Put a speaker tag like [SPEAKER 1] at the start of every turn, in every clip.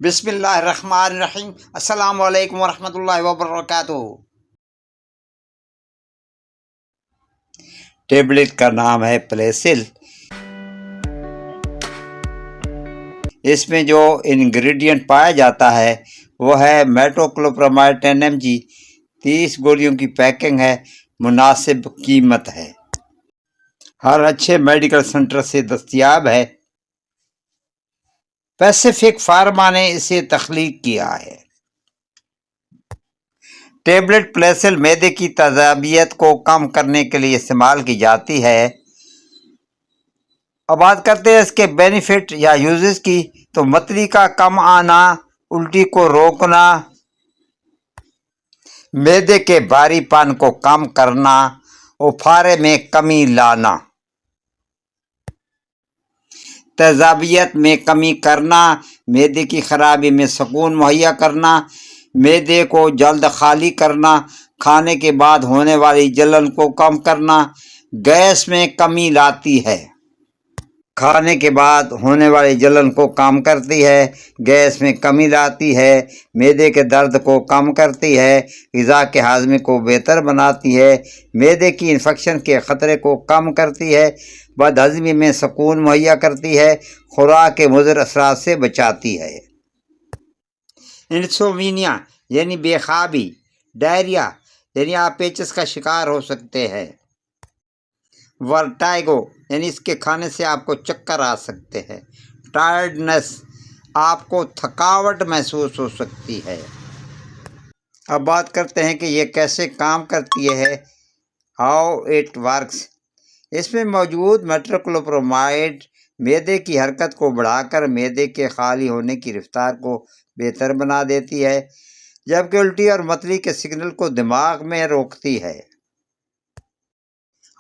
[SPEAKER 1] بسم اللہ الرحمن الرحیم۔ السلام علیکم ورحمۃ اللہ وبرکاتہ۔ ٹیبلٹ کا نام ہے پلیسل۔ اس میں جو انگریڈینٹ پایا جاتا ہے وہ ہے میٹوکلوپرامائڈ 10 mg، 30 گولیوں کی پیکنگ ہے، مناسب قیمت ہے، ہر اچھے میڈیکل سینٹر سے دستیاب ہے۔ پیسیفک فارما نے اسے تخلیق کیا ہے۔ ٹیبلٹ پلیسل معدے کی تیزابیت کو کم کرنے کے لیے استعمال کی جاتی ہے۔ اب بات کرتے ہیں اس کے بینیفٹ یا یوزز کی، تو متلی کا کم آنا، الٹی کو روکنا، معدے کے بھاری پن کو کم کرنا، افارے میں کمی لانا، تیزابیت میں کمی کرنا، معدے کی خرابی میں سکون مہیا کرنا، معدے کو جلد خالی کرنا، کھانے کے بعد ہونے والی جلن کو کم کرنا، گیس میں کمی لاتی ہے۔ کھانے کے بعد ہونے والی جلن کو کم کرتی ہے، گیس میں کمی لاتی ہے، معدے کے درد کو کم کرتی ہے، غذا کے ہاضمے کو بہتر بناتی ہے، معدے کی انفیکشن کے خطرے کو کم کرتی ہے، بد ہضمی میں سکون مہیا کرتی ہے، خوراک کے مضر اثرات سے بچاتی ہے۔ انسومینیا یعنی بے خوابی، ڈائریا یعنی آپ پیچس کا شکار ہو سکتے ہیں، ورٹائگو یعنی اس کے کھانے سے آپ کو چکر آ سکتے ہیں، ٹائرڈنس آپ کو تھکاوٹ محسوس ہو سکتی ہے۔ اب بات کرتے ہیں کہ یہ کیسے کام کرتی ہے، ہاؤ اٹ ورکس۔ اس میں موجود میٹوکلوپرامائڈ معدے کی حرکت کو بڑھا کر معدے کے خالی ہونے کی رفتار کو بہتر بنا دیتی ہے، جبکہ الٹی اور متلی کے سگنل کو دماغ میں روکتی ہے۔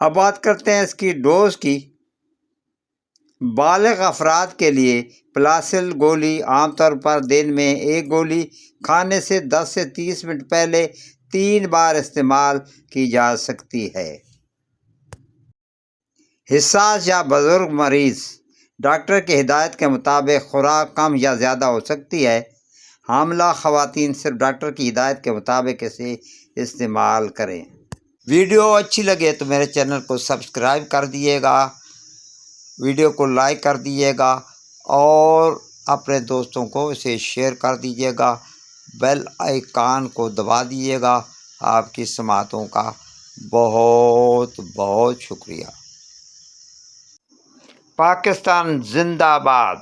[SPEAKER 1] اب بات کرتے ہیں اس کی ڈوز کی۔ بالغ افراد کے لیے پلیسل گولی عام طور پر دن میں 1 گولی کھانے سے 10 سے 30 منٹ پہلے 3 بار استعمال کی جا سکتی ہے۔ حساس یا بزرگ مریض، ڈاکٹر کی ہدایت کے مطابق خوراک کم یا زیادہ ہو سکتی ہے۔ حاملہ خواتین صرف ڈاکٹر کی ہدایت کے مطابق اسے استعمال کریں۔ ویڈیو اچھی لگے تو میرے چینل کو سبسکرائب کر دیجیے گا، ویڈیو کو لائک کر دیجیے گا اور اپنے دوستوں کو اسے شیئر کر دیجیے گا، بیل آئیکن کو دبا دیجیے گا۔ آپ کی سماعتوں کا بہت بہت شکریہ۔ پاکستان زندہ باد۔